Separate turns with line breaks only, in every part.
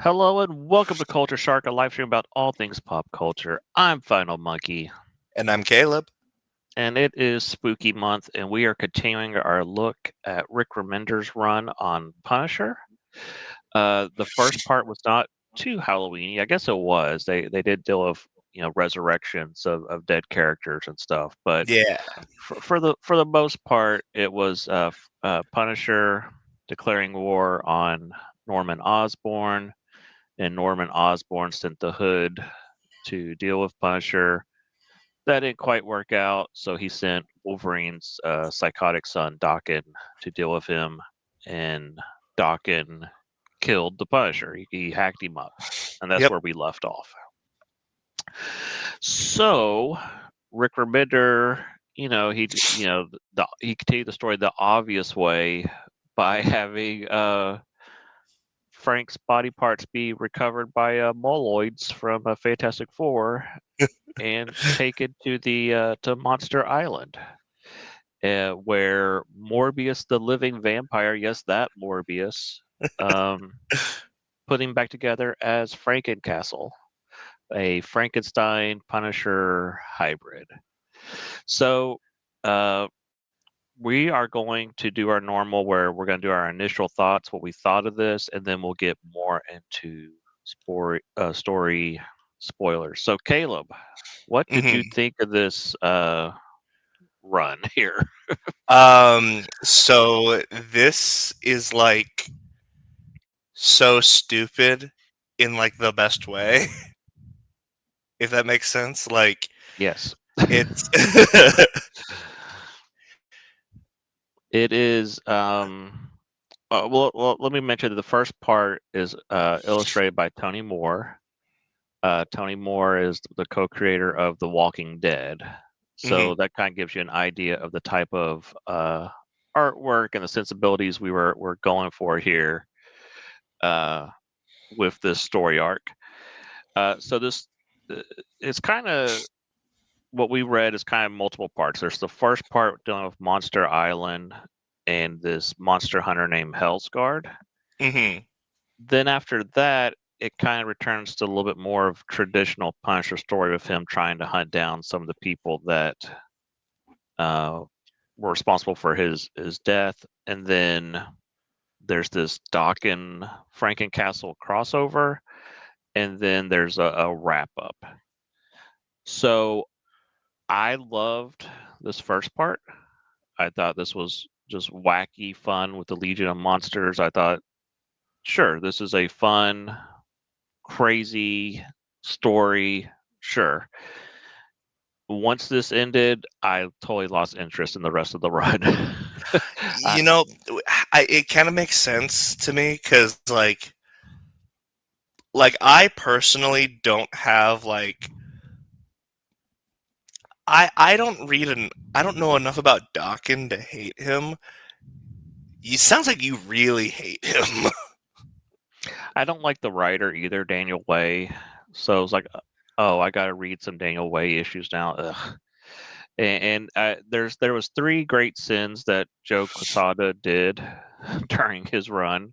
Hello and welcome to Culture Shark, a live stream about all things pop culture. I'm Final Monkey,
And I'm Caleb.
and it is Spooky Month, and we are continuing our look at Rick Remender's run on Punisher. The first part was not too Halloweeny. I guess it was. They did deal with resurrections of dead characters and stuff, but
Yeah.
for the most part, it was Punisher declaring war on Norman Osborn, and Norman Osborn sent the Hood to deal with Punisher. That didn't quite work out, so he sent Wolverine's psychotic son, Daken, to deal with him, and Daken killed the Punisher. He hacked him up, and that's
Yep.
where we left off. So, Rick Remender, he continued the story the obvious way by having Frank's body parts be recovered by moloids from Fantastic Four and taken to the to Monster Island, where Morbius, the living vampire, yes, that Morbius, um, put him back together as Frankencastle, a Frankenstein Punisher hybrid. So. Uh, we are going to do our normal where we're going to do our initial thoughts, what we thought of this, and then we'll get more into story spoilers. So, Caleb, what did you
hmm
think of this run here?
So this is like so stupid in like the best way, if that makes sense. Like
Yes.
it's
It is. Well, let me mention that the first part is illustrated by Tony Moore. Tony Moore is the co-creator of The Walking Dead,
Mhm.
so that kind of gives you an idea of the type of artwork and the sensibilities we're going for here uh, with this story arc. So this uh, it's kind of what we read is kind of multiple parts. There's the first part dealing with Monster Island and this monster hunter named Hellsguard.
Mhm.
Then after that, it kind of returns to a little bit more of traditional Punisher story with him trying to hunt down some of the people that uh, were responsible for his death. And then there's this Dokken Frankencastle crossover, and then there's a wrap up. So I loved this first part. I thought this was just wacky fun with the Legion of Monsters. I thought, sure, this is a fun, crazy story. Sure. Once this ended, I totally lost interest in the rest of the run. I,
You know, it kind of makes sense to me because like I personally don't have like I don't read an I don't know enough about Dawkins to hate him. It sounds like you really hate him.
I don't like the writer either, Daniel Way. So it's like, oh, I got to read some Daniel Way issues now. Ugh. And there was three great sins that Joe Quesada did during his run,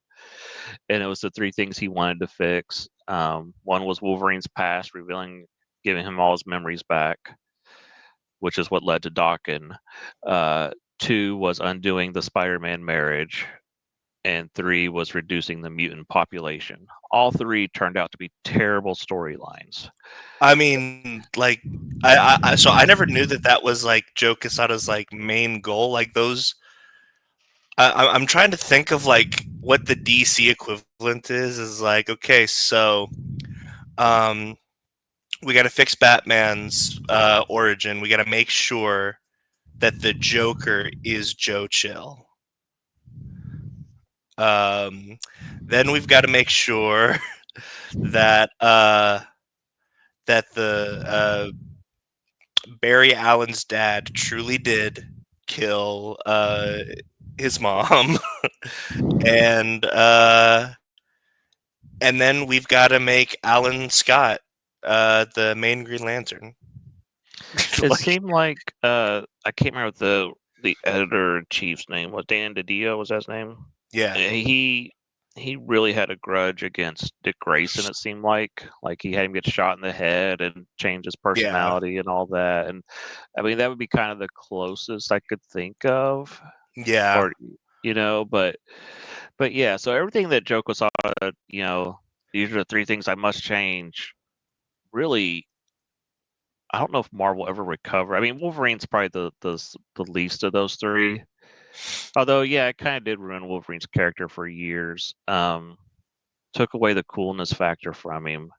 and it was the three things he wanted to fix. One was Wolverine's past, giving him all his memories back, which is what led to Daken. Two was undoing the Spider-Man marriage, and three was reducing the mutant population. All three turned out to be terrible storylines.
I mean, like, so I never knew that that was like Joe Quesada's like main goal. Like those, I'm trying to think of like what the DC equivalent is. Is like, okay, so, um, we got to fix Batman's origin. We got to make sure that the Joker is Joe Chill. Um, then we've got to make sure that that the Barry Allen's dad truly did kill his mom, and uh, and then we've got to make Alan Scott the main Green Lantern.
It
Like,
seemed like I can't remember what the editor in chief's name was. Dan DiDio was that his name.
yeah,
He he really had a grudge against Dick Grayson. It seemed like he had him get shot in the head and change his
Yeah.
personality and all that. And I mean, that would be kind of the closest I could think of,
Yeah.
or but yeah. So everything that Joe Quesada, these are the three things I must change. Really, I don't know if Marvel ever recover. I mean, Wolverine's probably the least of those three. Although, yeah, it kind of did ruin Wolverine's character for years. Took away the coolness factor from him.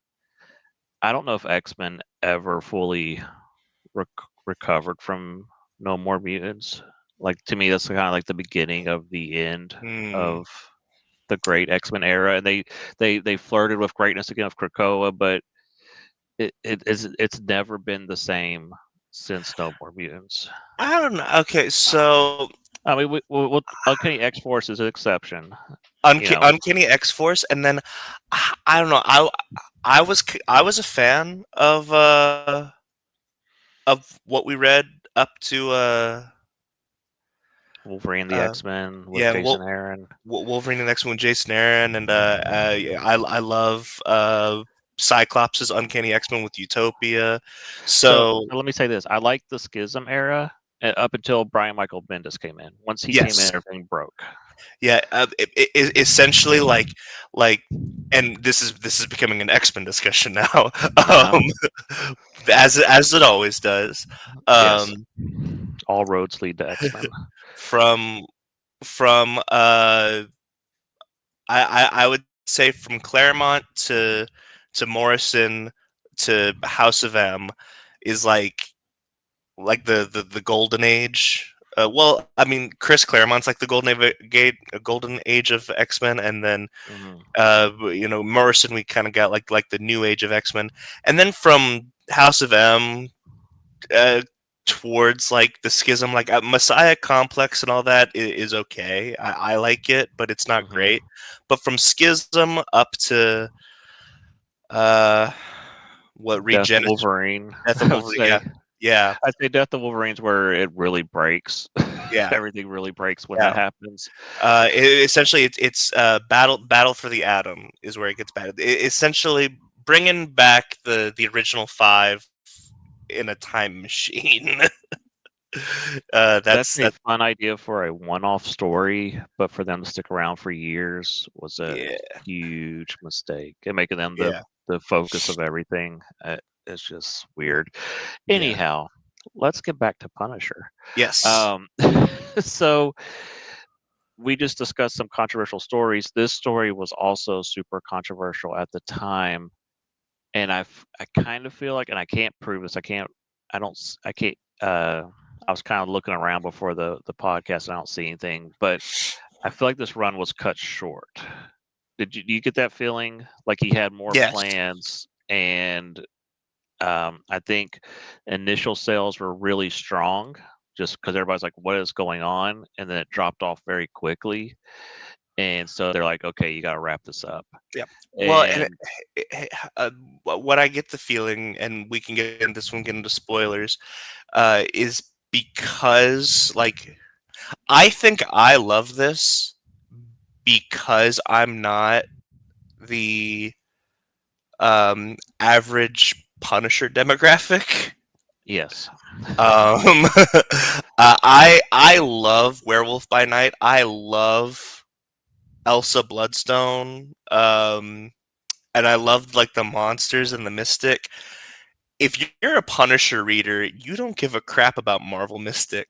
I don't know if X-Men ever fully rec- recovered from No More Mutants. Like to me, that's kind of like the beginning of the end
Hmm.
of the great X-Men era, and they flirted with greatness again with Krakoa, but it's never been the same since No More Mutants.
I don't know. Okay, so
I mean, Uncanny X Force is an exception.
Uncanny X Force, and then I don't know. I was a fan of what we read up to
Wolverine the
uh
X-Men with
yeah,
Jason Aaron.
Wolverine the next one, Jason Aaron, and yeah, I love Cyclops' Uncanny X-Men with Utopia.
So,
So
so let me say this: I like the Schism era up until Brian Michael Bendis came in. Once he came in,
yes,
everything broke.
yeah, essentially like, and this is becoming an X-Men discussion now,
Uh-huh.
as it always does.
Yes,
Um,
all roads lead to X-Men.
from from I would say from Claremont to Morrison to House of M is like the golden age. Well, I mean, Chris Claremont's like the golden age of X Men, and then
Mhm.
Morrison, we kind of got like the new age of X Men, and then from House of M uh, towards like the schism, like Messiah Complex and all that is okay. I like it, but it's not
Mhm.
great. But from schism up to uh, what
Death of
Regenesis,
Wolverine.
Death of
I would
Wolverine, yeah,
say.
yeah,
I'd say Death of Wolverine's where it really breaks.
yeah,
Everything really breaks when that
yeah.
happens.
Essentially, it's battle for the atom is where it gets bad. Essentially, bringing back the original five in a time machine.
That's
That's
a
that.
fun idea for a one-off story, but for them to stick around for years was a
Yeah,
huge mistake, and making them the
yeah,
the focus of everything. It's just weird.
yeah.
Anyhow, let's get back to Punisher.
Yes.
Um, so we just discussed some controversial stories. This story was also super controversial at the time, and I kind of feel like, and I can't prove this. I don't. I can't. I was kind of looking around before the podcast, and I don't see anything, but I feel like this run was cut short. Do you get that feeling like he had more
Yes.
plans, and I think initial sales were really strong, just because everybody's like, "What is going on?" And then it dropped off very quickly, and so they're like, "Okay, you got to wrap this up."
Yeah. Well, and
And
what I get the feeling, and we can get into this one, get into spoilers, is because like I think I love this because I'm not the average Punisher demographic.
yes,
I love Werewolf by Night. I love Elsa Bloodstone. And I loved like the monsters and the Mystic. If you're a Punisher reader, you don't give a crap about Marvel Mystic.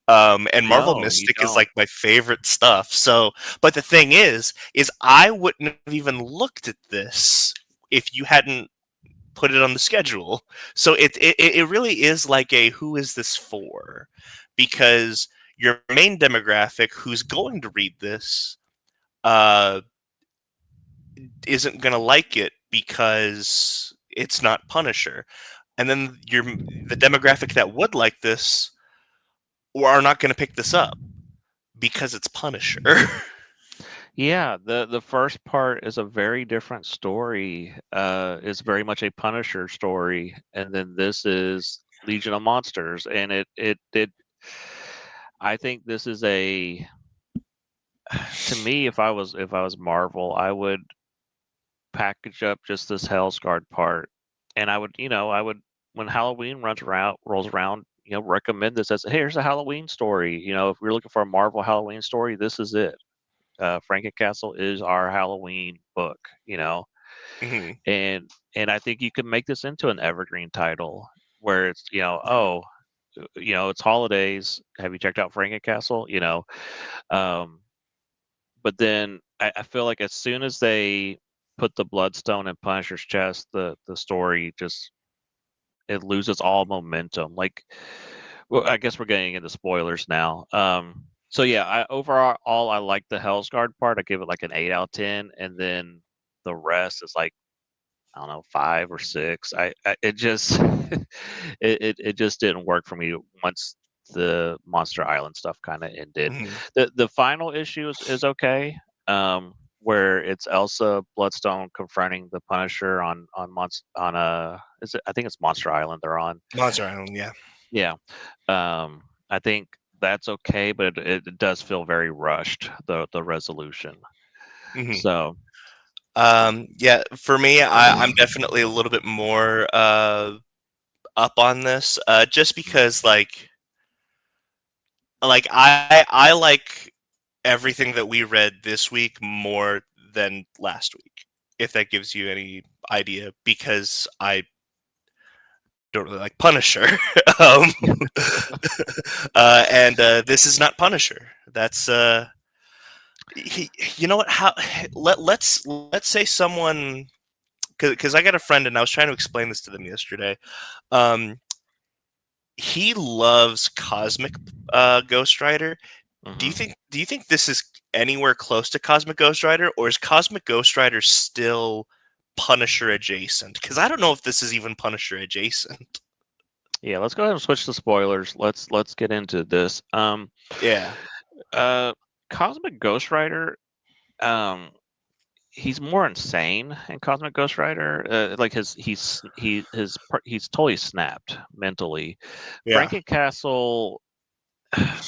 And Marvel
no, you
Mystic is
don't.
like my favorite stuff. So, but the thing is I wouldn't have even looked at this if you hadn't put it on the schedule. So it really is like a who is this for? Because your main demographic who's going to read this uh, isn't going to like it because it's not Punisher. And then the demographic that would like this or are not going to pick this up because it's Punisher.
Yeah, the first part is a very different story. It's very much a Punisher story, and then this is Legion of Monsters, and it. I think this is to me, if I was Marvel, I would package up just this Hell's Guard part, and I would when Halloween rolls around, recommend this as here's a Halloween story. If we're looking for a Marvel Halloween story, this is it. Frankencastle is our Halloween book.
Mhm.
And I think you could make this into an evergreen title where it's it's holidays. Have you checked out Frankencastle? Um, but then I feel like as soon as they put the Bloodstone in Punisher's chest, the story just it loses all momentum. Like, well, I guess we're getting into spoilers now. So yeah, overall I like the Hell's Guard part. I give it like an 8 out of 10, and then the rest is like I don't know 5 or 6. I it just it just didn't work for me once the Monster Island stuff kind of ended.
Mhm.
The final issue is okay. Where it's Elsa Bloodstone confronting the Punisher on is it I think it's Monster Island they're on.
Monster Island, yeah.
Yeah. I think that's okay, but it does feel very rushed, the resolution.
Mhm.
So
Yeah, for me, I'm definitely a little bit more up on this, just
Mhm.
because I like everything that we read this week more than last week, if that gives you any idea, because I don't really like Punisher. um, and this is not Punisher. That's you know what? How let's say someone, because I got a friend and I was trying to explain this to them yesterday. Um, he loves Cosmic Ghost Rider.
Mhm.
Do you think this is anywhere close to Cosmic Ghost Rider, or is Cosmic Ghost Rider still Punisher adjacent? Because I don't know if this is even Punisher adjacent.
Yeah, let's go ahead and switch to spoilers. Let's get into this.
Yeah,
Uh, Cosmic Ghost Rider. Um, he's more insane in Cosmic Ghost Rider. Like he's totally snapped mentally.
yeah.
Frankencastle.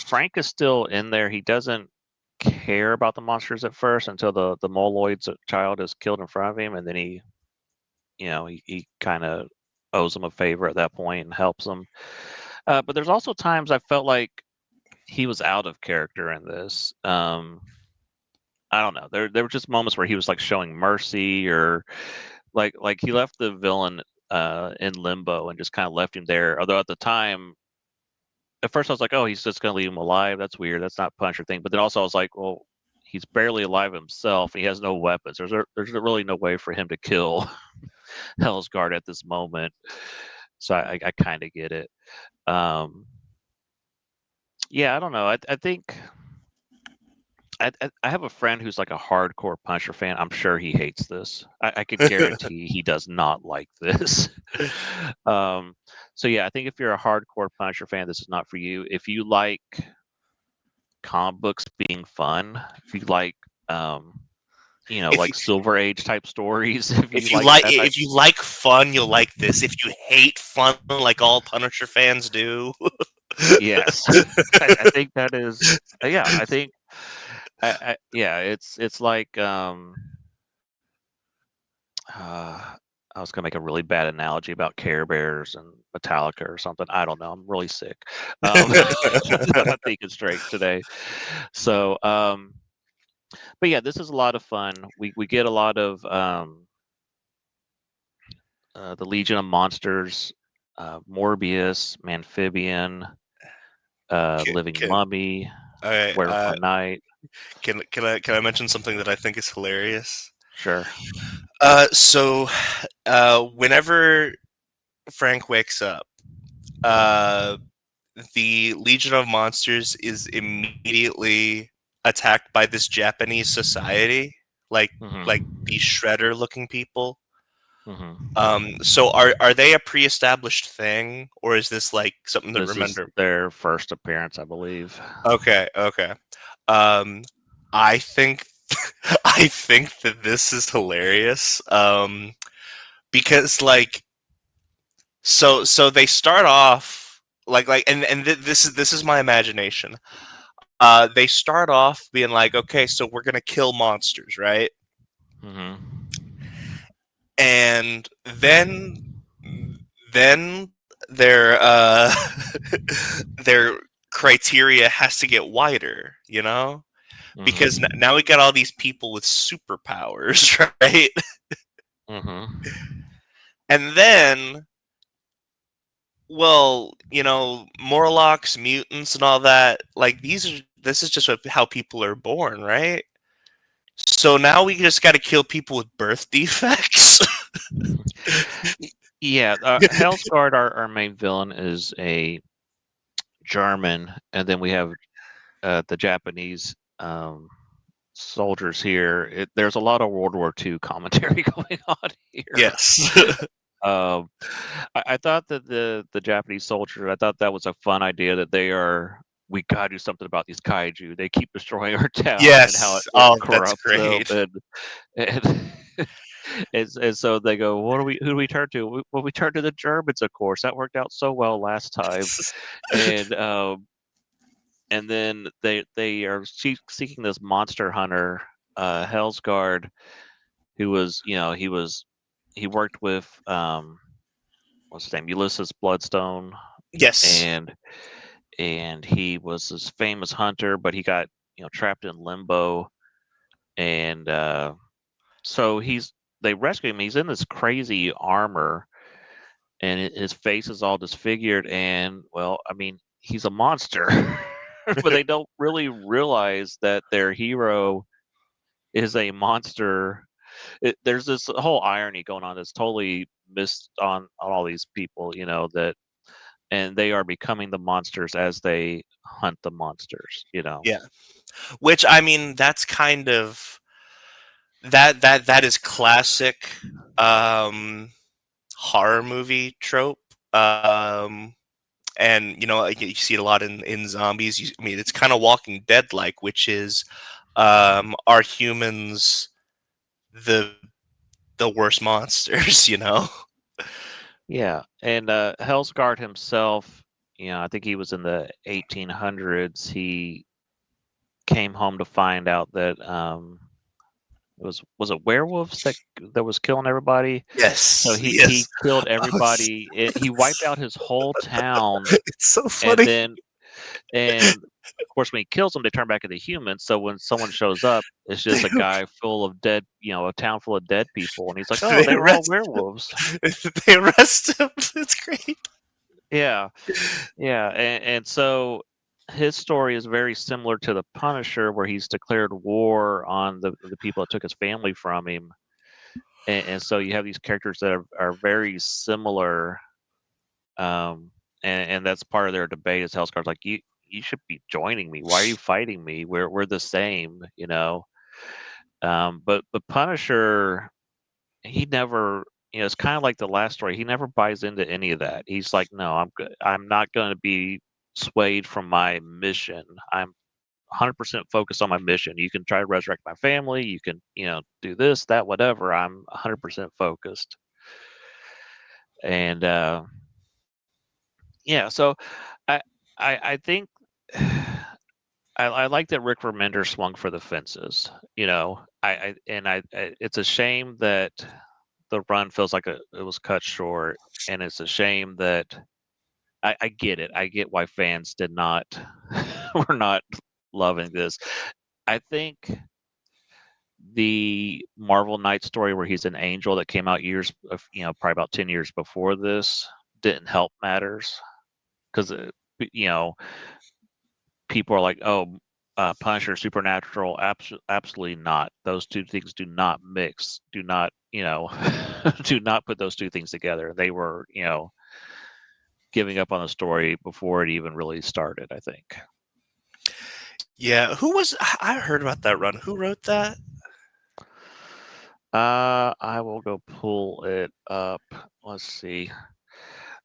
Frank is still in there. He doesn't care about the monsters at first until the Moloid's child is killed in front of him, and then he kind of owes him a favor at that point and helps him. But there's also times I felt like he was out of character in this. I don't know. There were just moments where he was like showing mercy, or like he left the villain in limbo and just kind of left him there. Although at the time, at first I was like, oh, he's just gonna leave him alive. That's weird. That's not Punisher thing. But then also I was like, well, he's barely alive himself. He has no weapons. There's really no way for him to kill Hell's Guard at this moment. So I kind of get it. Um, yeah, I don't know. I think I have a friend who's like a hardcore Punisher fan. I'm sure he hates this. I could guarantee he does not like this. um, so yeah, I think if you're a hardcore Punisher fan, this is not for you. If you like comic books being fun, if you like
if you,
like Silver Age type stories, if you like that type,
if you like fun, you'll like this. If you hate fun, like all Punisher fans do,
yes, I think that is yeah. I think yeah, it's like Uh, I was gonna make a really bad analogy about Care Bears and Metallica or something. I don't know. I'm really sick. I'm not thinking straight today. So, but yeah, this is a lot of fun. We get a lot of the Legion of Monsters, Morbius, Amphibian,
can,
Living
can,
Mummy,
all right.
Werewolf Night.
Can I mention something that I think is hilarious?
Sure.
Whenever Frank wakes up, uh, the Legion of Monsters is immediately attacked by this Japanese society, like like
Hmm.
these shredder looking people.
Hmm.
So are they a pre-established thing, or is this like something that
This is
Remender?
their first appearance, I believe.
Okay, okay. Um, I think I think that this is hilarious. Because so they start off this is my imagination. they start off being like, okay, so we're gonna kill monsters, right?
Mm-hmm.
And then their their criteria has to get wider, you know, because
Mm-hmm.
now we got all these people with superpowers, right?
Mm-hmm.
And then, well, you know, Morlocks, mutants, and all that. Like this is just how people are born, right? So now we just got to kill people with birth defects.
Yeah, Hellsguard, our main villain, is a German, and then we have the Japanese soldiers here. There's a lot of World War II commentary going on here.
Yes.
Um, I thought that the Japanese soldiers, I thought that was a fun idea that we gotta do something about these kaiju. They keep destroying our town and how
Yes.
it
Oh, that's
corrupts them,
great.
and and so they go, who do we turn to? Well, we turn to the Germans, of course. That worked out so well last time, and and then they are seeking this monster hunter, Hellsguard, who was, he worked with what's his name, Ulysses Bloodstone,
Yes.
and he was this famous hunter, but he got, trapped in limbo, and so they rescue him. He's in this crazy armor, and his face is all disfigured, and well, I mean, he's a monster. But they don't really realize that their hero is a monster. There's this whole irony going on that's totally missed on all these people, that, and they are becoming the monsters as they hunt the monsters.
Yeah. Which I mean, that's kind of that is classic um horror movie trope. Um and you know, like, you see it a lot in zombies. I mean, it's kind of Walking Dead like, which is are humans the worst monsters, you know?
Yeah, and Hellsguard himself, I think he was in the 1800s. He came home to find out that was it werewolves that was killing everybody. So
Yes,
he
yes.
killed
Oh,
everybody. He wiped out his whole town,
it's so
and
funny.
then and of course when he kills them, they turn back into humans. So when someone shows up, it's
They
just a guy full of dead, a town full of dead people, and he's like, "Oh,
they
they were all
arrest
werewolves."
they arrest him. It's great.
Yeah, yeah, and so his story is very similar to the Punisher, where he's declared war on the people that took his family from him, and so you have these characters that are very similar, um, and that's part of their debate. Is Hellscar's like, you should be joining me. Why are you fighting me? We're the same. But the Punisher, he never, it's kind of like the last story. He never buys into any of that. He's like, no, I'm not going to be swayed from my mission. I'm 100% focused on my mission. You can try to resurrect my family. You can, do this, that, whatever. I'm 100% focused. And yeah, so I, I think I like that Rick Remender swung for the fences. It's a shame that the run feels like it was cut short, and it's a shame that I get it. I get why fans did not were not loving this. I think the Marvel Knight story where he's an angel that came out probably about 10 years before this didn't help matters because you know people are like, oh, Punisher, Supernatural, absolutely not. Those two things do not mix. Do not, do not put those two things together. They were, giving up on the story before it even really started, I think.
Yeah, who was I heard about that run? Who wrote that?
I will go pull it up. Let's see.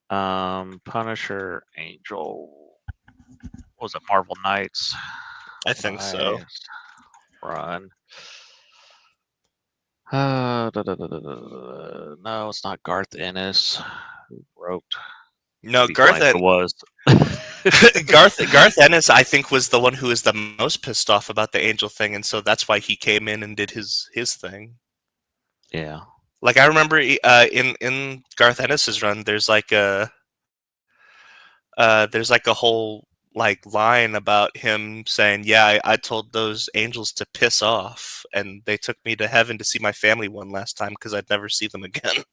Punisher, Angel. What was it, Marvel Knights?
I think so.
Last run. No, it's not Garth Ennis who wrote.
No,
I'd be blind if it was.
Garth Ennis, I think, was the one who was the most pissed off about the Angel thing, and so that's why he came in and did his thing.
Yeah.
Like I remember in Garth Ennis's run, there's like a whole like line about him saying, "Yeah, I told those angels to piss off, and they took me to heaven to see my family one last time because I'd never see them again."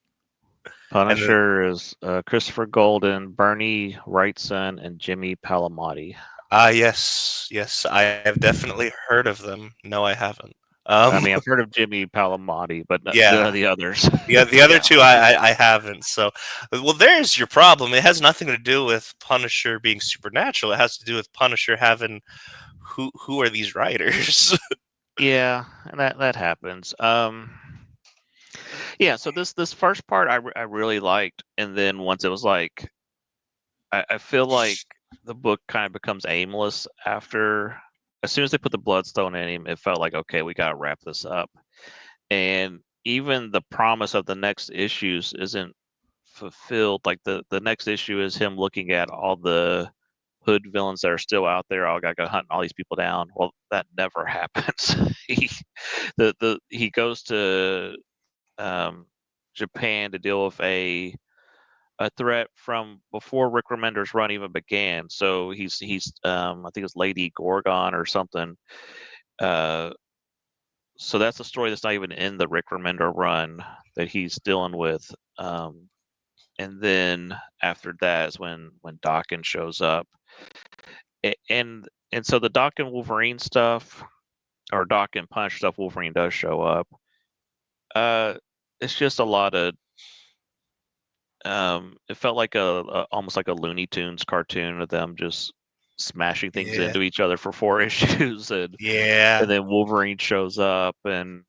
And then,
Punisher is Christopher Golden, Bernie Wrightson, and Jimmy Palmiotti.
yes, yes, I have definitely heard of them. No, I haven't.
I
Um,
mean, I've heard of Jimmy Palmiotti, but
yeah,
the others.
the other
Yeah.
two I haven't. So, well, there's your problem. It has nothing to do with Punisher being supernatural. It has to do with Punisher having who are these writers?
Yeah, and that happens. Yeah, so this first part I really liked, and then once it was like I feel like the book kind of becomes aimless after as soon as they put the bloodstone in him, it felt like okay, we gotta wrap this up. And even the promise of the next issues isn't fulfilled. Like the next issue is him looking at all the hood villains that are still out there. Oh, I gotta go hunting all these people down. Well, that never happens. He goes to um, Japan to deal with a threat from before Rick Remender's run even began. So he's I think it's Lady Gorgon or something. Uh, so that's a story that's not even in the Rick Remender run that he's dealing with. And then after that is when Dawkins shows up, and so the Doc and Wolverine stuff, or Doc and Punch stuff, Wolverine does show up. Uh, it's just a lot of. It felt like a almost like a Looney Tunes cartoon of them just smashing things
Yeah,
into each other for 4 issues,
yeah.
and then Wolverine shows up, and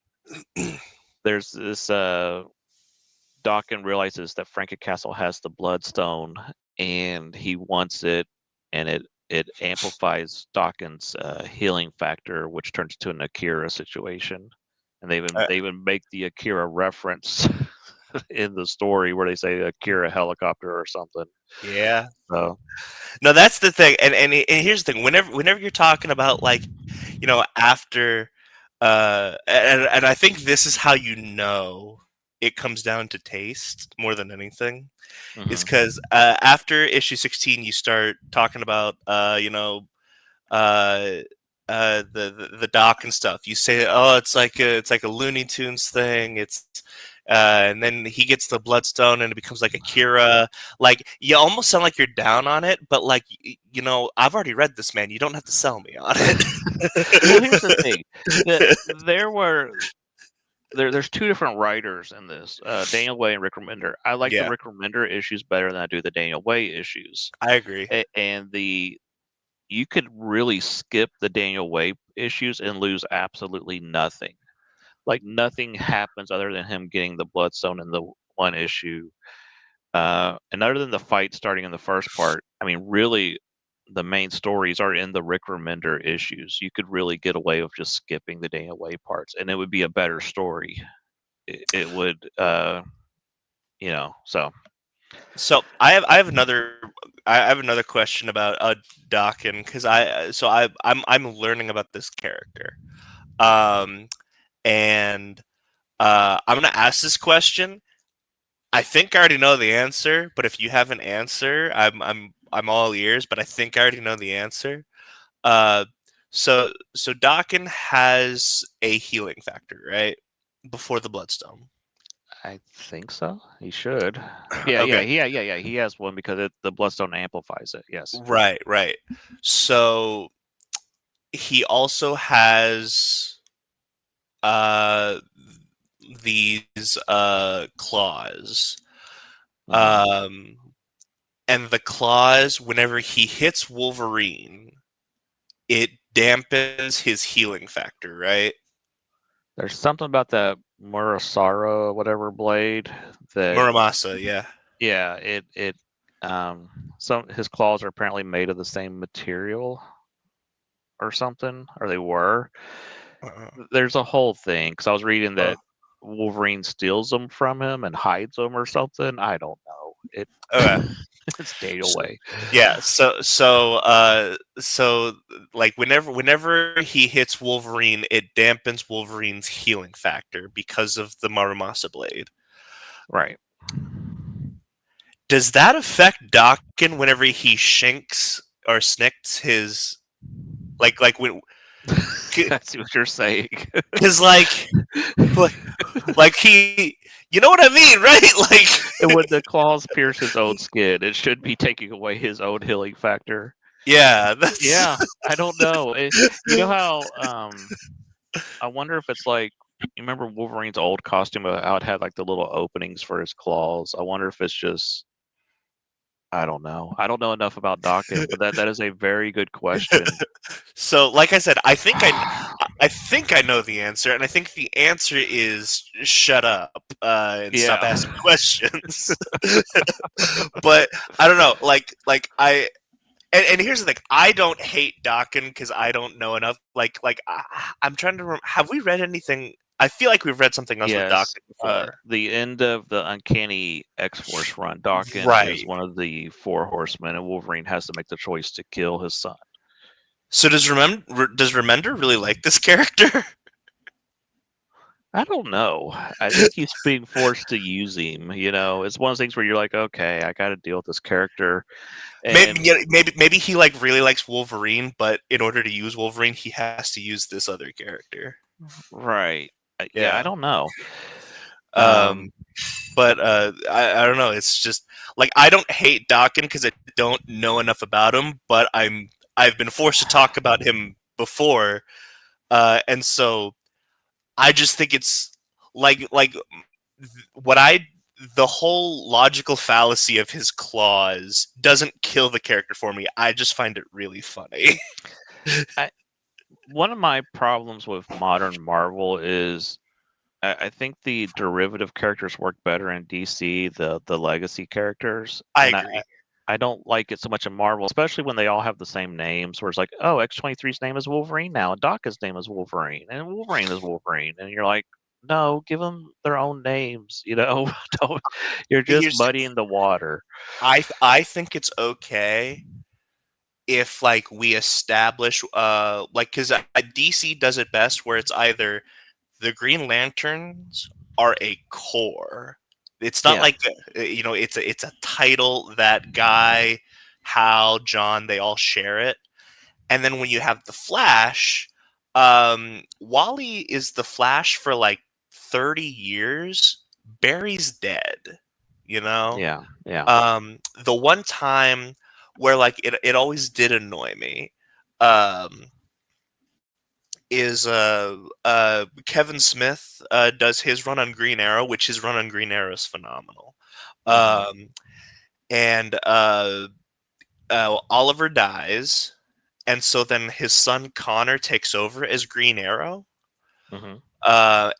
there's this Daken realizes that Frankencastle has the Bloodstone, and he wants it, and it amplifies Daken's healing factor, which turns to an Akira situation. And
Uh,
they even make the Akira reference in the story where they say Akira helicopter or something.
yeah.
So
No, that's the thing, and here's the thing. Whenever you're talking about like, after, and I think this is how you know it comes down to taste more than anything, is
mhm.
because after issue 16, you start talking about uh, the doc and stuff. You say, oh, it's like a Looney Tunes thing. And then he gets the Bloodstone, and it becomes like Akira. Like you almost sound like you're down on it, but like I've already read this, man. You don't have to sell me on
Well, here's
it.
the thing: that there were there's two different writers in this, Daniel Way and Rick Remender. I like the
Yeah,
Rick Remender issues better than I do the Daniel Way issues.
I agree.
And the you could really skip the Daniel Way issues and lose absolutely nothing. Like nothing happens other than him getting the Bloodstone in the one issue. And other than the fight starting in the first part, I mean, really, the main stories are in the Rick Remender issues. You could really get away with just skipping the Daniel Way parts, and it would be a better story. It would, so.
So I have another question about Dakin, because I'm learning about this character. Um, and I'm gonna ask this question. I think I already know the answer, but if you have an answer, I'm all ears. But I think I already know the answer. Uh, so Dakin has a healing factor, right? Before the Bloodstone.
I think so. He should. Yeah, yeah,
Okay.
yeah. He has one because the Bloodstone amplifies it. Yes.
Right, right. So he also has uh these claws.
Hmm.
Um and the claws, whenever he hits Wolverine, it dampens his healing factor, right?
There's something about that Murasara whatever blade that
Muramasa, yeah.
yeah, some his claws are apparently made of the same material or something, or they were.
Uh,
There's a whole thing because I was reading
oh,
that Wolverine steals them from him and hides them or something. I don't know it.
okay.
It's Daniel Way.
Yeah, so like whenever he hits Wolverine, it dampens Wolverine's healing factor because of the Muramasa blade.
Right.
Does that affect Dakin whenever he shinks or snicks his like when
I see what you're saying.
because like like he you know what I mean, right? Like
And when the claws pierce his own skin, it should be taking away his own healing factor.
yeah, that's
Yeah, I don't know. You know how I wonder if it's like you remember Wolverine's old costume how it had like the little openings for his claws. I wonder if it's just I don't know. I don't know enough about Dakin, but that is a very good question.
so like I said, I think I know the answer, and I think the answer is shut up and stop
Yeah.
asking questions. But I don't know, and here's the thing: I don't hate Dakin because I don't know enough. I'm trying to have we read anything? I feel like we've read something else with
Yes.
Dakin before,
The end of the Uncanny X-Force run, Dakin is
right?
one of the four horsemen, and Wolverine has to make the choice to kill his son.
So does Remender really like this character?
I don't know. I think he's being forced to use him. It's one of those things where you're like, okay, I got to deal with this character,
Maybe
and
yeah, maybe he like really likes Wolverine, but in order to use Wolverine, he has to use this other character.
right, yeah, I
Yeah.
don't know.
Um,
Um,
but I don't know. It's just like I don't hate Dakin because I don't know enough about him, but I've been forced to talk about him before, and so I just think it's like what I the whole logical fallacy of his claws doesn't kill the character for me. I just find it really funny.
I, one of my problems with modern Marvel is I think the derivative characters work better in DC, the legacy characters,
I
and
agree.
I don't like it so much in Marvel, especially when they all have the same names. Where it's like, oh, X-23's name is Wolverine now, and Doc's name is Wolverine, and Wolverine is Wolverine, and you're like, no, give them their own names. Don't, you're just
Here's
muddying the water.
I think it's okay if like we establish like because DC does it best where it's either the Green Lanterns are a core. It's not
Yeah,
like it's a title that Guy, Hal, John they all share it, and then when you have the Flash, Wally is the Flash for like 30 years. Barry's dead, you know.
yeah, yeah.
The one time where like it always did annoy me um, is Kevin Smith does his run on Green Arrow, which his run on Green Arrow is phenomenal.
Hmm.
Um, and Oliver dies, and so then his son Connor takes over as Green Arrow.
Hmm.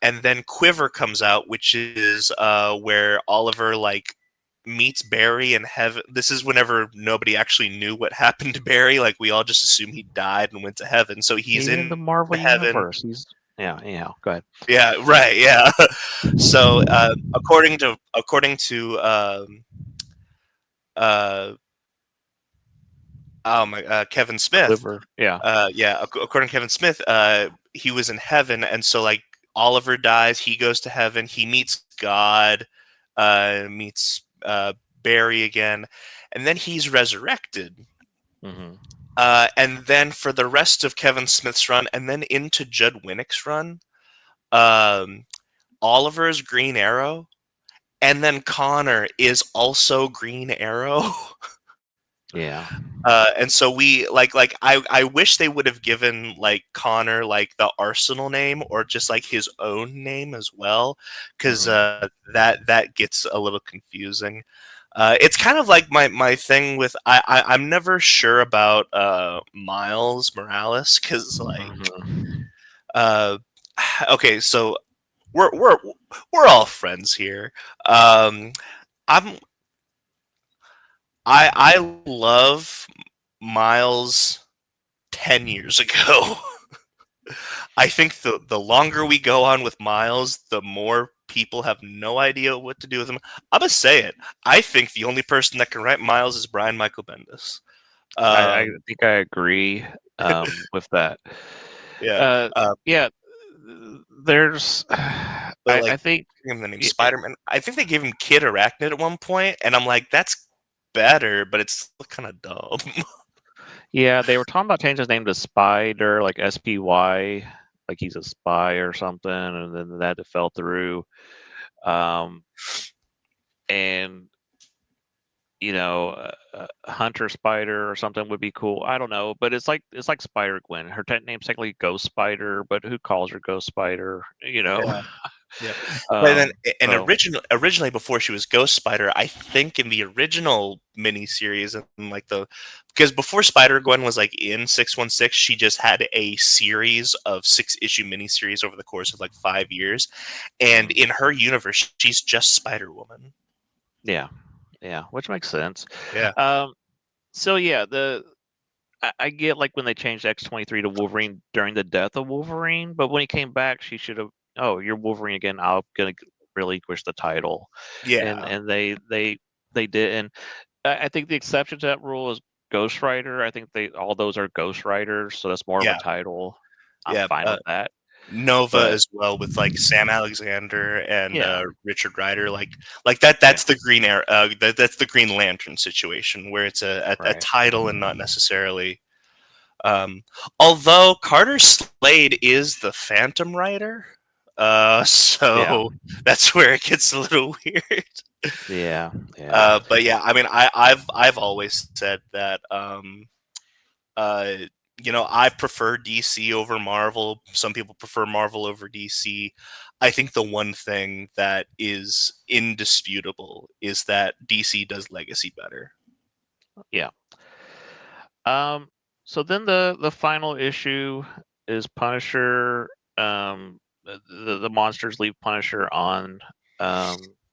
And then Quiver comes out, which is where Oliver like meets Barry in heaven. This is whenever nobody actually knew what happened to Barry. Like we all just assumed he died and went to heaven. So he's
He's in the
in
Marvel
heaven.
universe. He's yeah, yeah. Go ahead.
Yeah, right. Yeah. So according to uh, oh my Kevin Smith,
Quiver. Yeah.
yeah, according to Kevin Smith, he was in heaven, and so like Oliver dies, he goes to heaven, he meets God, meets Barry again, and then he's resurrected.
Hmm.
And then for the rest of Kevin Smith's run, and then into Judd Winnick's run, um, Oliver's Green Arrow, and then Connor is also Green Arrow.
Yeah.
And so we I wish they would have given like Connor like the Arsenal name or just like his own name as well, because
Hmm.
that gets a little confusing. It's kind of like my thing with I'm never sure about Miles Morales because like
Hmm.
uh, okay, so we're we're all friends here. Um, I'm I love Miles 10 years ago. I think the longer we go on with Miles, the more people have no idea what to do with him. I'm gonna say it. I think the only person that can write Miles is Brian Michael Bendis.
I
Um,
think I agree with that.
yeah,
Uh, yeah, there's.
but
I
like
think.
give him the name Spider Man. I think they gave him Kid Arachnid at one point, and I'm like, that's better, but it's still kind of dumb.
Yeah, they were talking about changing his name to Spider, like SPY, like he's a spy or something, and then that fell through. Um, and Hunter Spider or something would be cool. I don't know, but it's like Spider Gwen. Her name's technically Ghost Spider, but who calls her Ghost Spider?
Yeah. Yeah, but then and
So
originally before she was Ghost Spider, I think in the original miniseries and like the because before Spider Gwen was like in 616, she just had a series of 6-issue miniseries over the course of like 5 years, and
mhm.
in her universe, she's just Spider Woman.
Yeah, yeah, which makes sense.
Yeah,
Um, so yeah, I get like when they changed X-23 to Wolverine during the death of Wolverine, but when he came back, she should have. Oh, you're Wolverine again. I'm gonna relinquish the title, and
yeah,
they did, and I think the exception to that rule is Ghost Rider. I think they all those are Ghost Riders, so that's more of a
yeah,
title. I'm
yeah.
fine with that,
Nova
but
as well with like Sam Alexander and
yeah,
Richard Rider, like that.
yeah,
That's the Green Air. That's the Green Lantern situation where it's a
right,
title and not necessarily. Um, although Carter Slade is the Phantom Rider,
yeah,
so that's where it gets a little weird.
yeah, yeah,
But yeah, I mean, I've always said that uh, I prefer DC over Marvel. Some people prefer Marvel over DC. I think the one thing that is indisputable is that DC does legacy better.
yeah. Um, so then the final issue is Punisher. The monsters leave Punisher on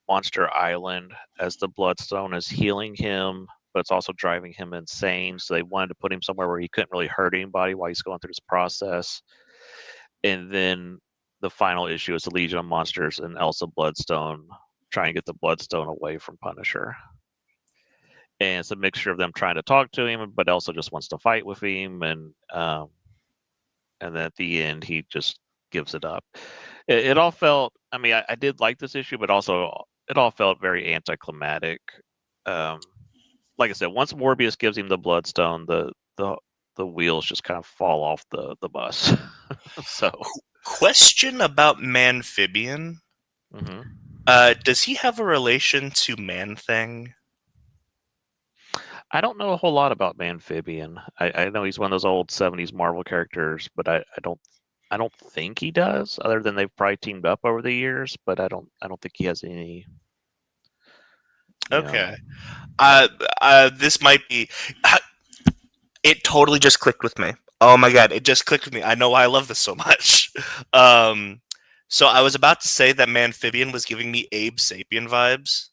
Monster Island as the Bloodstone is healing him, but it's also driving him insane. So they wanted to put him somewhere where he couldn't really hurt anybody while he's going through this process. And then the final issue is the Legion of Monsters and Elsa Bloodstone trying to get the Bloodstone away from Punisher, and it's a mixture of them trying to talk to him, but also just wants to fight with him, and then at the end he just gives it up. It all felt. I mean, I did like this issue, but also it all felt very anticlimactic. Um, like I said, once Morbius gives him the Bloodstone, the wheels just kind of fall off the bus. So,
Question about Manphibian.
mhm.
Does he have a relation to Man Thing?
I don't know a whole lot about Amphibian. I know he's one of those old '70s Marvel characters, but I don't think he does. Other than they've probably teamed up over the years, but I don't think he has any. You know.
Okay. This might be. It totally just clicked with me. Oh my god, it just clicked with me. I know why I love this so much. Um, so I was about to say that Manphibian was giving me Abe Sapien vibes.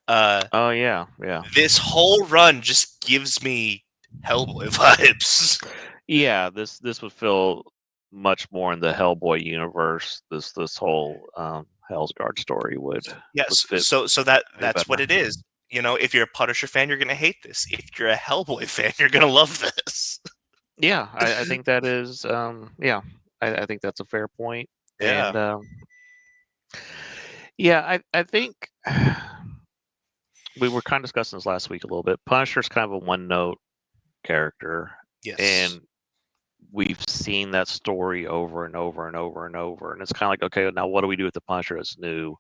Uh,
Oh yeah, yeah,
this whole run just gives me Hellboy vibes.
yeah. This would feel much more in the Hellboy universe. This whole Hell's Guard story would
Yes,
fit
so
way
that's what
better.
it is. If you're a Punisher fan, you're gonna hate this. If you're a Hellboy fan, you're gonna love this.
Yeah, I think that is yeah. I think that's a fair point.
Yeah.
And yeah, I think we were kind of discussing this last week a little bit. Punisher's kind of a one note character,
Yes.
and we've seen that story over and over and over and over. And it's kind of like, okay, now what do we do with the Punisher that's new?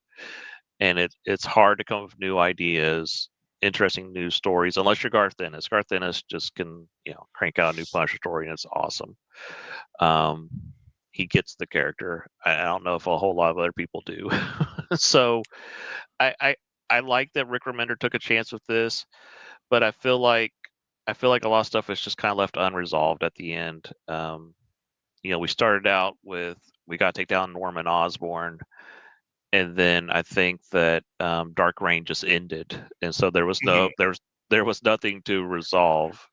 And it's hard to come up with new ideas, interesting new stories, unless you're Garth Ennis. Garth Ennis just can crank out a new Punisher story, and it's awesome. Um, he gets the character. I don't know if a whole lot of other people do. So I, I I like that Rick Remender took a chance with this, but I feel like a lot of stuff is just kind of left unresolved at the end. We started out with we got to take down Norman Osborn, and then I think that Dark Reign just ended, and so there was
Mhm.
no there was nothing to resolve.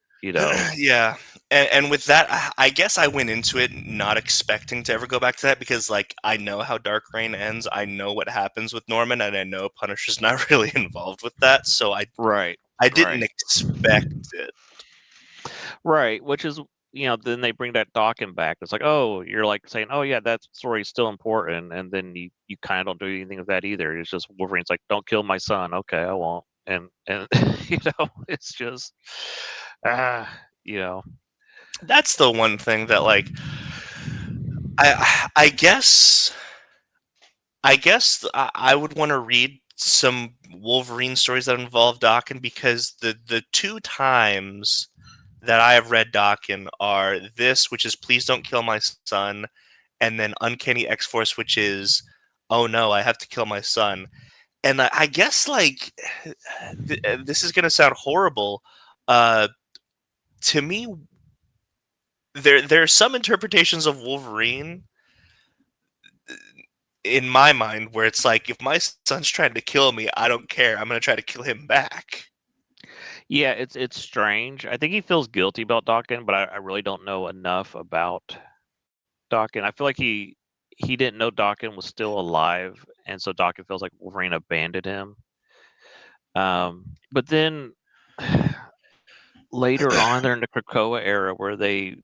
Yeah. and with that, I guess I went into it not expecting to ever go back to that because, like, I know how Dark Reign ends. I know what happens with Norman, and I know Punisher's not really involved with that. So
Right,
I didn't
right,
expect it.
right. Which is, then they bring that Dawkins back. It's like, oh, you're like saying, oh yeah, that story's still important, and then you kind of don't do anything with that either. It's just Wolverine's like, don't kill my son. Okay, I won't. And it's just ah, you know.
That's the one thing that, like, I guess I would want to read some Wolverine stories that involve Daken because the two times that I have read Daken are this, which is Please Don't Kill My Son, and then Uncanny X-Force, which is Oh no, I have to kill my son. And I guess, like, this is gonna sound horrible. Uh, to me, there are some interpretations of Wolverine in my mind where it's like, if my son's trying to kill me, I don't care. I'm gonna try to kill him back.
Yeah, it's strange. I think he feels guilty about Dawkins, but I really don't know enough about Dawkins. I feel like he didn't know Dawkins was still alive, and so Dawkins feels like Wolverine abandoned him. But then later on, they're in the Krakoa era where they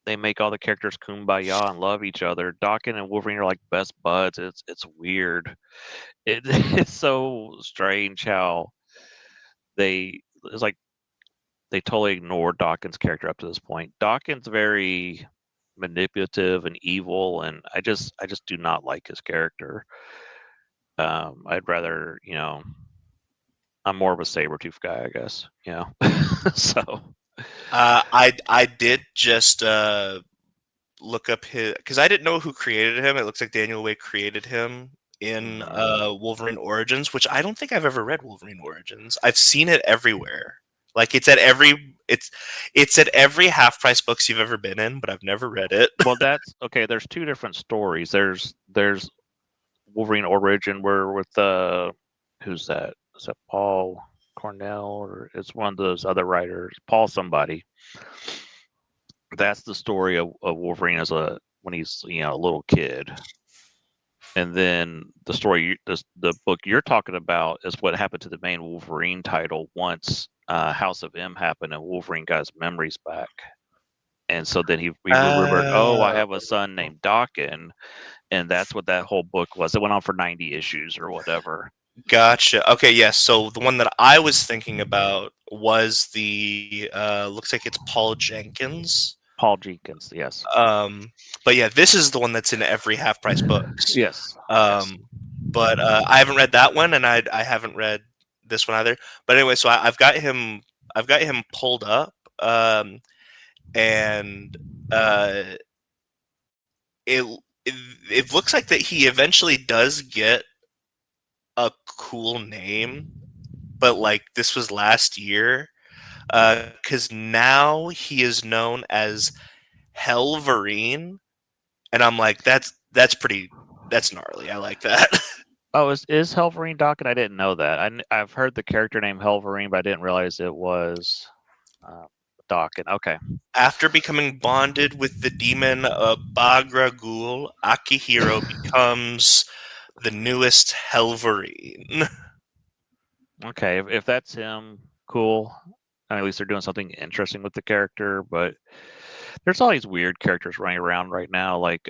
make all the characters kumbaya and love each other. Dawkins and Wolverine are like best buds. It's weird. It's so strange how it's like they totally ignored Dawkins' character up to this point. Dawkins very manipulative and evil, and I just do not like his character. I'd rather, I'm more of a Sabretooth guy, I guess. So
I did just look up his because I didn't know who created him. It looks like Daniel Way created him in
mhm.
Wolverine Origins, which I don't think I've ever read Wolverine Origins. I've seen it everywhere. Like, it's at every half price books you've ever been in, but I've never read it.
Well, that's okay. There's two different stories. There's Wolverine Origin where with who's that? Is that Paul Cornell or it's one of those other writers? Paul somebody. That's the story of Wolverine as a when he's a little kid. And then the book you're talking about is what happened to the main Wolverine title once House of M happened and Wolverine got his memories back. And so then he remembered, oh, I
Uh,
have a son named Dawkins, and that's what that whole book was. It went on for 90 issues or whatever.
Gotcha. Okay, yes. So the one that I was thinking about was the looks like it's Paul Jenkins.
Paul Jenkins, yes.
Um, but yeah, this is the one that's in every half price books.
Yes, yes.
Um, but I haven't read that one, and I haven't read this one either. But anyway, so I've got him pulled up, and uh, it, it it looks like that he eventually does get a cool name, but like this was last year, because now he is known as Helverine, and I'm like, that's gnarly. I like that.
Oh, is Helverine Dawkins? I didn't know that. I've heard the character name Helverine, but I didn't realize it was uh, Dawkins. Okay.
After becoming bonded with the demon Bagra Ghul, Akihiro becomes the newest Helverine.
Okay, if that's him, cool. At least they're doing something interesting with the character, but there's all these weird characters running around right now, like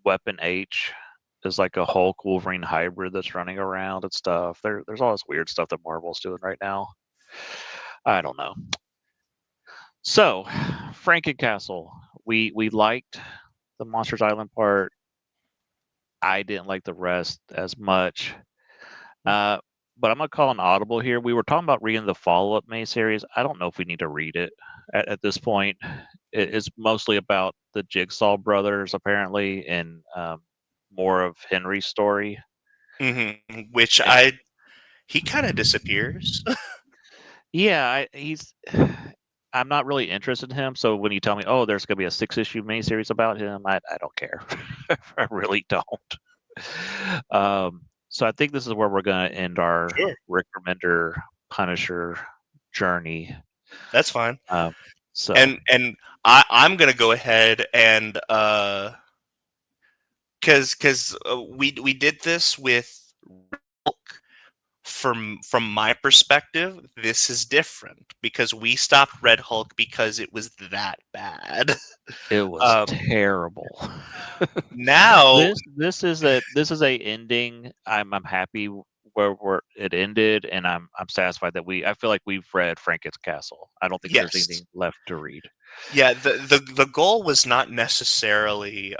Weapon H is like a Hulk Wolverine hybrid that's running around and stuff. There's all this weird stuff that Marvel's doing right now. I don't know. So, Frankencastle, we liked the Monsters Island part. I didn't like the rest as much. Uh, but I'm gonna call an audible here. We were talking about reading the follow-up May series. I don't know if we need to read it at this point. It's mostly about the Jigsaw brothers, apparently, and more of Henry's story.
Which
And
he kind of disappears.
yeah, he's. I'm not really interested in him. So when you tell me, oh, there's gonna be a 6-issue May series about him, I don't care. I really don't. So I think this is where we're gonna end our
Sure,
Rick Remender Punisher journey.
that's fine.
So
And I'm gonna go ahead and because we did this with Hulk. From my perspective, this is different because we stopped Red Hulk because it was that bad.
it was
Um,
terrible.
now,
This is a ending. I'm happy where it ended, and I'm satisfied that I feel like we've read Frankencastle. I don't think there's
yes,
anything left to read.
yeah. The goal was not necessarily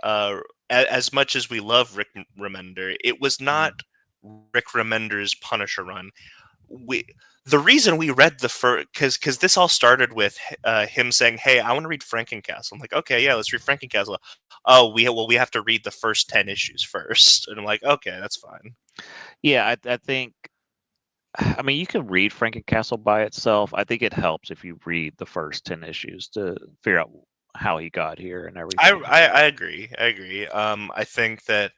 as much as we love Rick Remender. It was
Mm.
not Rick Remender's Punisher run. We The reason we read the first because this all started with him saying, "Hey, I want to read Frankencastle." I'm like, "Okay, yeah, let's read Frankencastle." Oh, we have to read the first 10 issues first, and I'm like, "Okay, that's fine."
Yeah, I think. I mean, you can read Frankencastle by itself. I think it helps if you read the first 10 issues to figure out how he got here and
I
everything.
I agree. I agree. I think that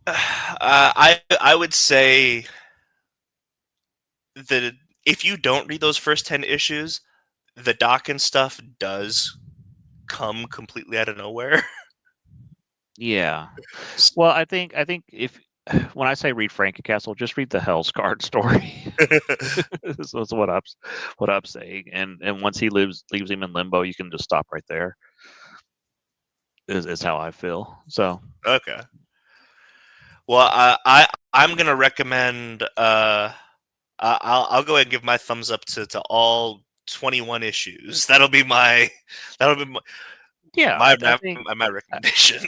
I would say that if you don't read those first 10 issues, the Dawkins stuff does come completely out of nowhere.
Yeah. Well, I think if when I say read Frankencastle, just read the Hell's Guard story. That's what I'm saying. And once he leaves him in limbo, you can just stop right there. Is how I feel. So
Okay. Well, I'm gonna recommend. I'll go ahead and give my thumbs up to all 21 issues. That'll be
yeah, I think
my
uh,
recommendation.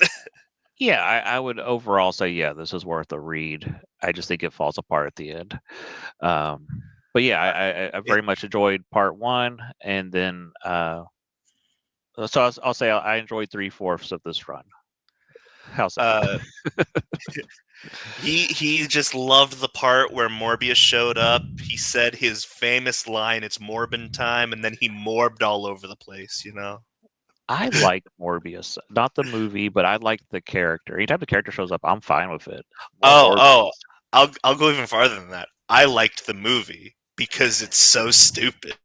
yeah, I would overall say yeah, this is worth a read. I just think it falls apart at the end. Um, but yeah, I
It,
very much enjoyed part one, and then so I'll say I enjoyed 3/4 of this run. How's that?
uh, he just loved the part where Morbius showed up. He said his famous line, "It's Morbin time," and then he morbed all over the place. You know.
I like Morbius, not the movie, but I like the character. Anytime the character shows up, I'm fine with it. More
Oh,
Morbius.
I'll go even farther than that. I liked the movie because it's so stupid.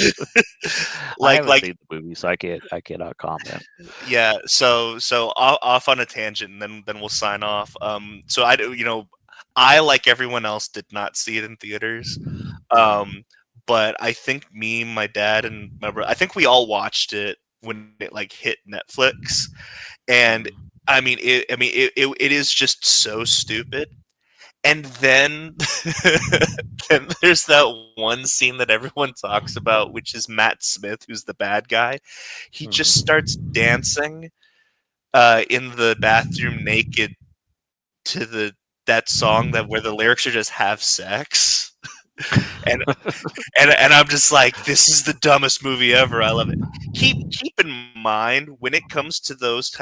I
like
haven't
like
seen the movie, so I cannot comment.
yeah. So off on a tangent, and then we'll sign off. So I do, I, like everyone else, did not see it in theaters.
Mhm.
Um, but I think me, my dad, and my brother, I think we all watched it when it like hit Netflix. And
Mhm.
it is just so stupid. And then then there's that one scene that everyone talks about, which is Matt Smith, who's the bad guy. He just starts
Mhm.
dancing in the bathroom naked to the that song that where the lyrics are just "have sex." and and I'm just like, this is the dumbest movie ever. I love it. Keep in mind when it comes to those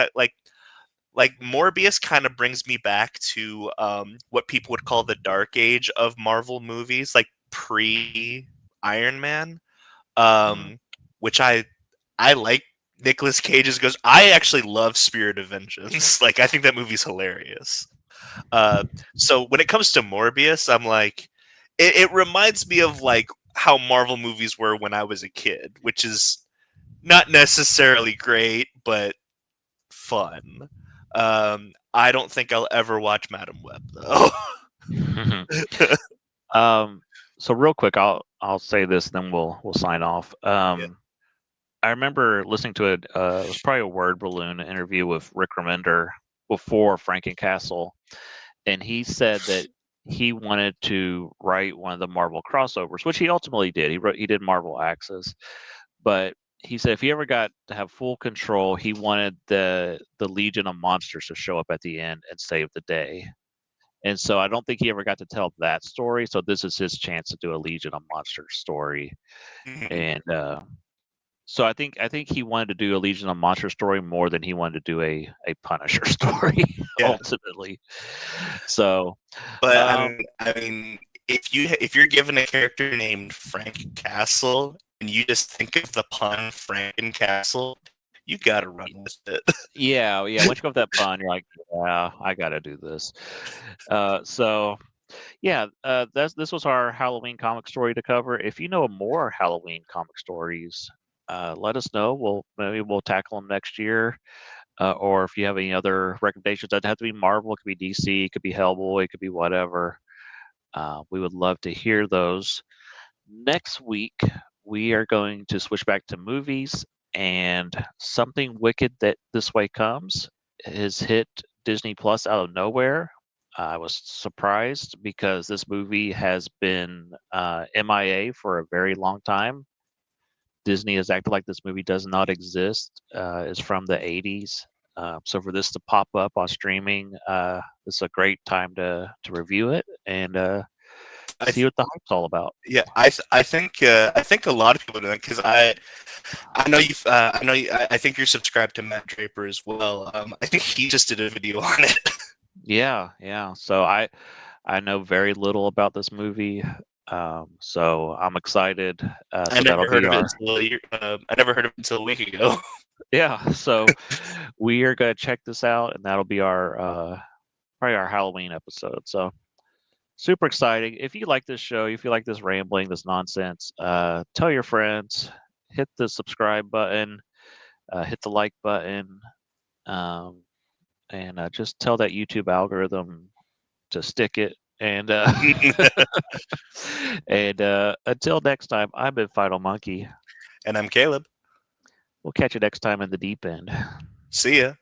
like Morbius kind of brings me back to what people would call the dark age of Marvel movies, like pre Iron Man,
Mhm.
um, which I like. Nicolas Cage's goes. I actually love Spirit of Vengeance. Like I think that movie's hilarious. So when it comes to Morbius, I'm like, it reminds me of like how Marvel movies were when I was a kid, which is not necessarily great, but fun. I don't think I'll ever watch Madam Web though.
Um, so real quick, I'll say this, then we'll sign off.
Yeah.
I remember listening to it was probably a Word Balloon interview with Rick Remender before Frankencastle, and he said that he wanted to write one of the Marvel crossovers, which he ultimately did. He did Marvel Axis, but he said if he ever got to have full control, he wanted the Legion of Monsters to show up at the end and save the day. And so I don't think he ever got to tell that story. So this is his chance to do a Legion of Monsters story.
Mhm.
And so I think he wanted to do a Legion of Monsters story more than he wanted to do a Punisher story
Yeah.
ultimately. So
But
um,
if you're given a character named Frank Castle and you just think of the pun Frankencastle, you gotta run with it.
yeah, yeah. Once you go with that pun, you're like, yeah, I got to do this. So Yeah, this was our Halloween comic story to cover. If you know more Halloween comic stories, let us know. Maybe we'll tackle them next year. Or if you have any other recommendations, that have to be Marvel, it could be DC, it could be Hellboy, it could be whatever. We would love to hear those. Next week, we are going to switch back to movies, and Something Wicked That This Way Comes has hit Disney Plus out of nowhere. I was surprised because this movie has been MIA for a very long time. Disney has acted like this movie does not exist. It's from the 80s. So for this to pop up on streaming, it's a great time to review it and
I
see what the hype's all about.
Yeah, I think a lot of people do that because I know I think you're subscribed to Matt Draper as well. I think he just did a video on it.
Yeah, yeah. So I know very little about this movie, so I'm excited.
I
So that'll
never heard
be
of it
our
until I never heard of it until a week ago.
yeah. So we are gonna check this out, and that'll be our probably our Halloween episode. So super exciting. If you like this show, if you like this rambling, this nonsense, tell your friends, hit the subscribe button, hit the like button, um, and just tell that YouTube algorithm to stick it. And and until next time, I've been Final Monkey.
And I'm Caleb.
We'll catch you next time in the deep end.
See ya.